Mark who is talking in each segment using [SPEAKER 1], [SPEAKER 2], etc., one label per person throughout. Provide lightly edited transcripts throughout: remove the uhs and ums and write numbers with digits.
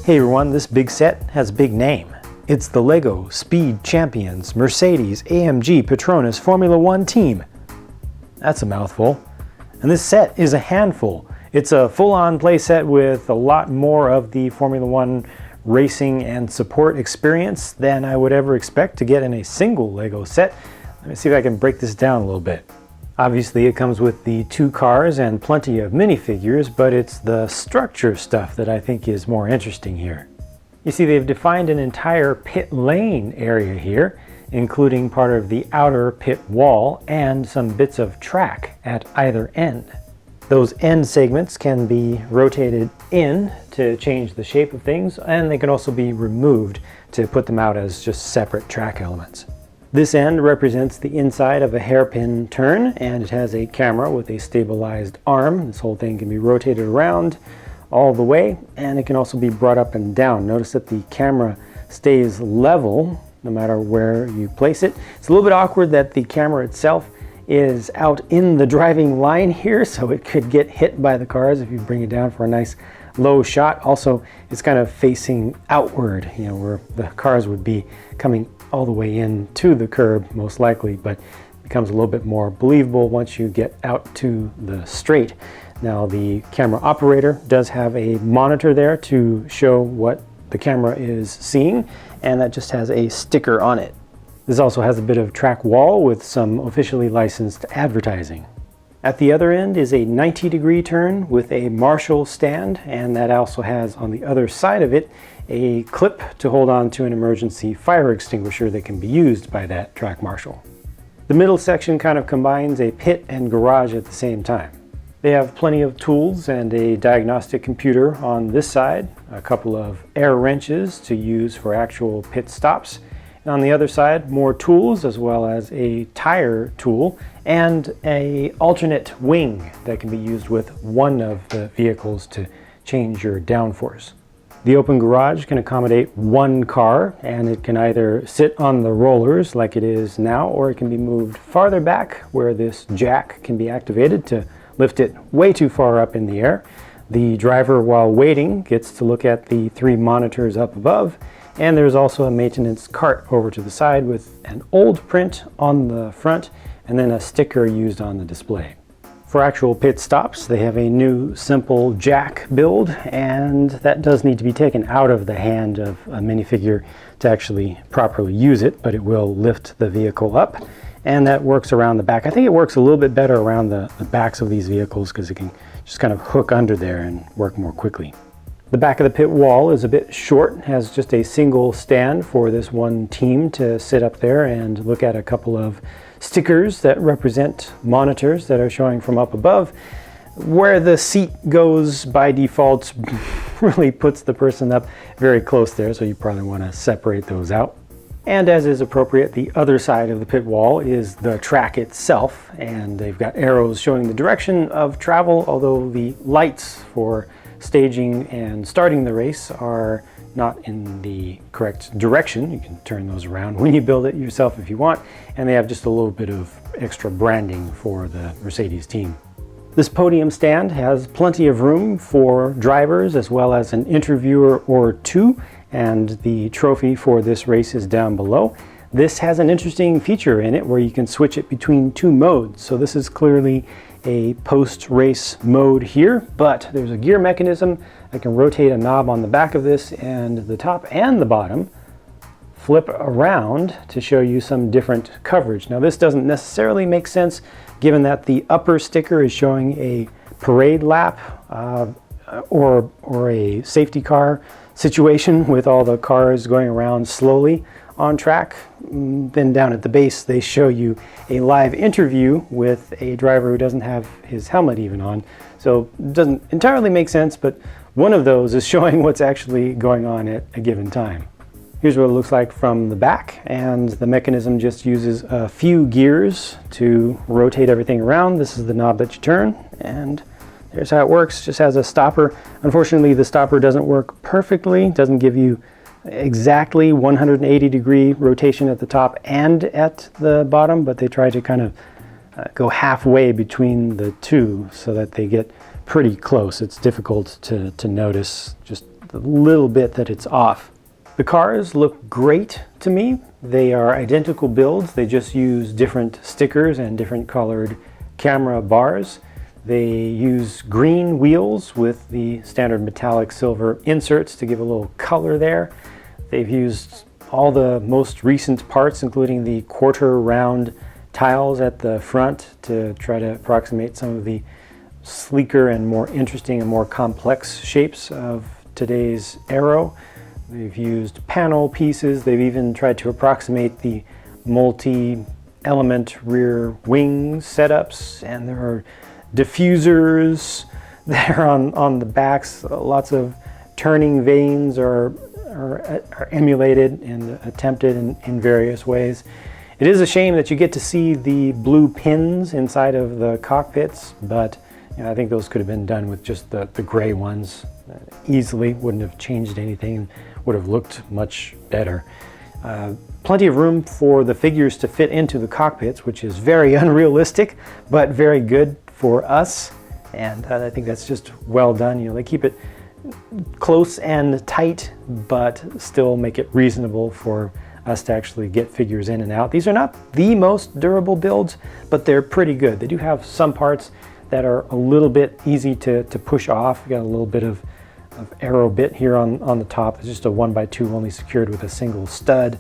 [SPEAKER 1] Hey everyone, this big set has a big name. It's the LEGO Speed Champions Mercedes AMG Petronas Formula One team. That's a mouthful. And this set is a handful. It's a full-on playset with a lot more of the Formula One racing and support experience than I would ever expect to get in a single LEGO set. Let me see if I can break this down a little bit. Obviously it comes with the 2 cars and plenty of minifigures, but it's the structure stuff that I think is more interesting here. You see, they've defined an entire pit lane area here, including part of the outer pit wall and some bits of track at either end. Those end segments can be rotated in to change the shape of things, and they can also be removed to put them out as just separate track elements. This end represents the inside of a hairpin turn, and it has a camera with a stabilized arm. This whole thing can be rotated around all the way, and it can also be brought up and down. Notice that the camera stays level no matter where you place it. It's a little bit awkward that the camera itself is out in the driving line here, so it could get hit by the cars if you bring it down for a nice low shot. Also, it's kind of facing outward, where the cars would be coming all the way in to the curb most likely, but it becomes a little bit more believable once you get out to the straight. Now, the camera operator does have a monitor there to show what the camera is seeing, and that just has a sticker on it. This also has a bit of track wall with some officially licensed advertising. At the other end is a 90-degree turn with a Marshall stand, and that also has on the other side of it a clip to hold on to an emergency fire extinguisher that can be used by that track marshal. The middle section kind of combines a pit and garage at the same time. They have plenty of tools and a diagnostic computer on this side, a couple of air wrenches to use for actual pit stops. And on the other side, more tools as well as a tire tool and an alternate wing that can be used with one of the vehicles to change your downforce. The open garage can accommodate 1 car, and it can either sit on the rollers like it is now, or it can be moved farther back where this jack can be activated to lift it way too far up in the air. The driver, while waiting, gets to look at the 3 monitors up above, and there's also a maintenance cart over to the side with an old print on the front and then a sticker used on the display. For actual pit stops, they have a new simple jack build, and that does need to be taken out of the hand of a minifigure to actually properly use it, but it will lift the vehicle up, and that works around the back. I think it works a little bit better around the backs of these vehicles because it can just kind of hook under there and work more quickly. The back of the pit wall is a bit short, has just a single stand for this one team to sit up there and look at a couple of stickers that represent monitors that are showing from up above. Where the seat goes by default really puts the person up very close there, so you probably want to separate those out. And as is appropriate, the other side of the pit wall is the track itself, and they've got arrows showing the direction of travel, although the lights for staging and starting the race are not in the correct direction. You can turn those around when you build it yourself if you want, and they have just a little bit of extra branding for the Mercedes team. This podium stand has plenty of room for drivers as well as an interviewer or 2, and the trophy for this race is down below. This has an interesting feature in it where you can switch it between 2 modes. So this is clearly a post-race mode here, but there's a gear mechanism. I can rotate a knob on the back of this, and the top and the bottom flip around to show you some different coverage. Now this doesn't necessarily make sense given that the upper sticker is showing a parade lap or a safety car situation with all the cars going around slowly on track. Then down at the base they show you a live interview with a driver who doesn't have his helmet even on. So it doesn't entirely make sense, but one of those is showing what's actually going on at a given time. Here's what it looks like from the back, and the mechanism just uses a few gears to rotate everything around. This is the knob that you turn, and there's how it works. Just has a stopper. Unfortunately, the stopper doesn't work perfectly. It doesn't give you exactly 180-degree rotation at the top and at the bottom, but they try to kind of go halfway between the two so that they get pretty close. It's difficult to notice just the little bit that it's off. The cars look great to me. They are identical builds. They just use different stickers and different colored camera bars. They use green wheels with the standard metallic silver inserts to give a little color there. They've used all the most recent parts, including the quarter round tiles at the front to try to approximate some of the sleeker and more interesting and more complex shapes of today's aero. They've used panel pieces. They've even tried to approximate the multi-element rear wing setups, and there are diffusers there on the backs. Lots of turning vanes are emulated and attempted in various ways. It is a shame that you get to see the blue pins inside of the cockpits, but I think those could have been done with just the gray ones easily. Wouldn't have changed anything, would have looked much better. Plenty of room for the figures to fit into the cockpits, which is very unrealistic, but very good for us. And I think that's just well done. They keep it close and tight, but still make it reasonable for us to actually get figures in and out. These are not the most durable builds, but they're pretty good. They do have some parts that are a little bit easy to push off. You got a little bit of aero bit here on the top. It's just a 1x2 only secured with a single stud.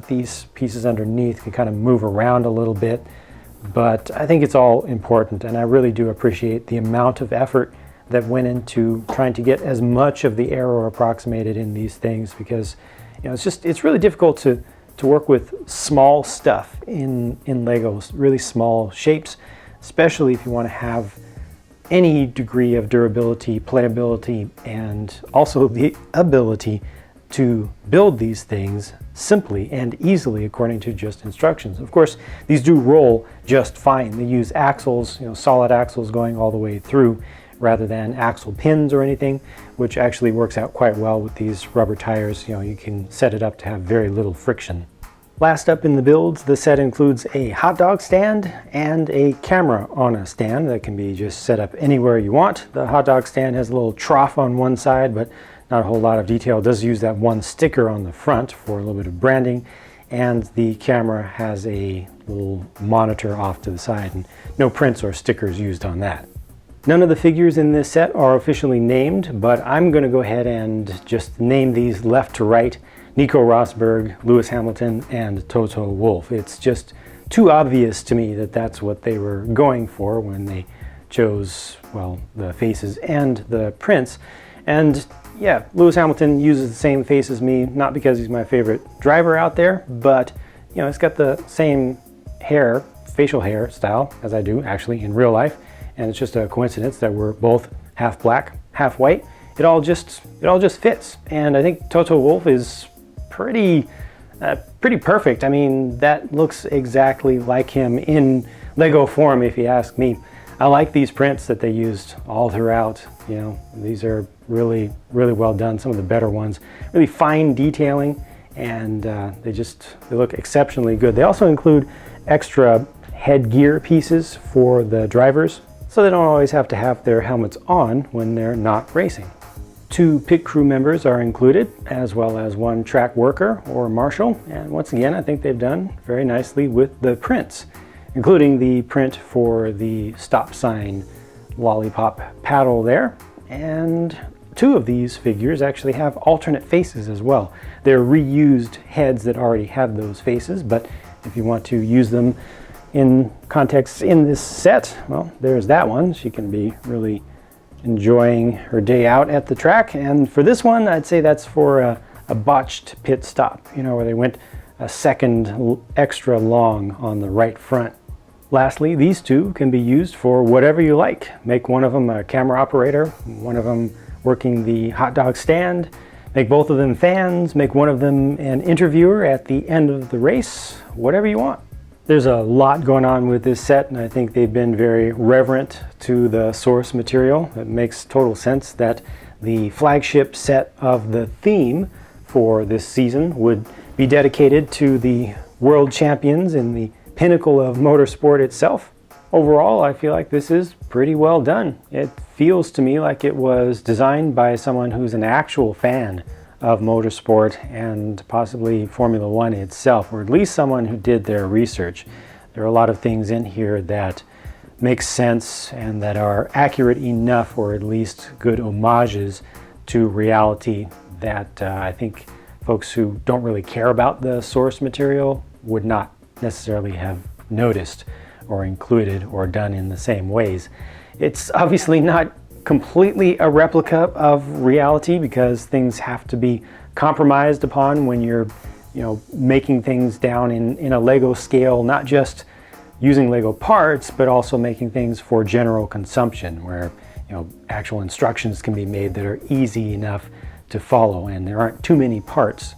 [SPEAKER 1] These pieces underneath can kind of move around a little bit, but I think it's all important, and I really do appreciate the amount of effort that went into trying to get as much of the aero approximated in these things, because it's really difficult to work with small stuff in Legos, really small shapes, especially if you want to have any degree of durability, playability, and also the ability to build these things simply and easily according to just instructions. Of course, these do roll just fine. They use axles, solid axles going all the way through rather than axle pins or anything, which actually works out quite well with these rubber tires. You can set it up to have very little friction. Last up in the builds, the set includes a hot dog stand and a camera on a stand that can be just set up anywhere you want. The hot dog stand has a little trough on one side, but not a whole lot of detail. It does use that one sticker on the front for a little bit of branding, and the camera has a little monitor off to the side, and no prints or stickers used on that. None of the figures in this set are officially named, but I'm going to go ahead and just name these left to right: Nico Rosberg, Lewis Hamilton, and Toto Wolff. It's just too obvious to me that that's what they were going for when they chose, well, the faces and the prints. And yeah, Lewis Hamilton uses the same face as me, not because he's my favorite driver out there, but he's got the same hair, facial hair style as I do actually in real life. And it's just a coincidence that we're both half black, half white. It all just fits. And I think Toto Wolff is pretty perfect. I mean, that looks exactly like him in Lego form, if you ask me. I like these prints that they used all throughout. These are really well done. Some of the better ones, really fine detailing, and they look exceptionally good. They also include extra headgear pieces for the drivers, so they don't always have to have their helmets on when they're not racing. 2 pit crew members are included, as well as 1 track worker or marshal. And once again, I think they've done very nicely with the prints, including the print for the stop sign lollipop paddle there. And 2 of these figures actually have alternate faces as well. They're reused heads that already have those faces, but if you want to use them in context in this set, well, there's that one. She can be really enjoying her day out at the track. And for this one, I'd say that's for a botched pit stop, where they went a second extra long on the right front. Lastly, these 2 can be used for whatever you like. Make one of them a camera operator, one of them working the hot dog stand, make both of them fans, make one of them an interviewer at the end of the race, whatever you want. There's a lot going on with this set, and I think they've been very reverent to the source material. It makes total sense that the flagship set of the theme for this season would be dedicated to the world champions in the pinnacle of motorsport itself. Overall, I feel like this is pretty well done. It feels to me like it was designed by someone who's an actual fan of motorsport and possibly Formula One itself, or at least someone who did their research. There are a lot of things in here that make sense and that are accurate enough, or at least good homages to reality, that I think folks who don't really care about the source material would not necessarily have noticed or included or done in the same ways. It's obviously not completely a replica of reality, because things have to be compromised upon when you're making things down in a Lego scale, not just using Lego parts, but also making things for general consumption, where actual instructions can be made that are easy enough to follow and there aren't too many parts.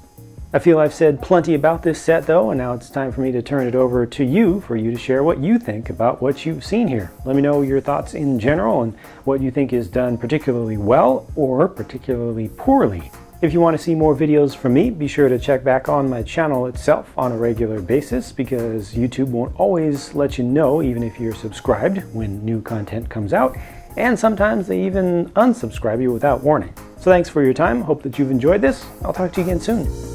[SPEAKER 1] I feel I've said plenty about this set though, and now it's time for me to turn it over to you for you to share what you think about what you've seen here. Let me know your thoughts in general and what you think is done particularly well or particularly poorly. If you want to see more videos from me, be sure to check back on my channel itself on a regular basis, because YouTube won't always let you know, even if you're subscribed, when new content comes out, and sometimes they even unsubscribe you without warning. So thanks for your time. Hope that you've enjoyed this. I'll talk to you again soon.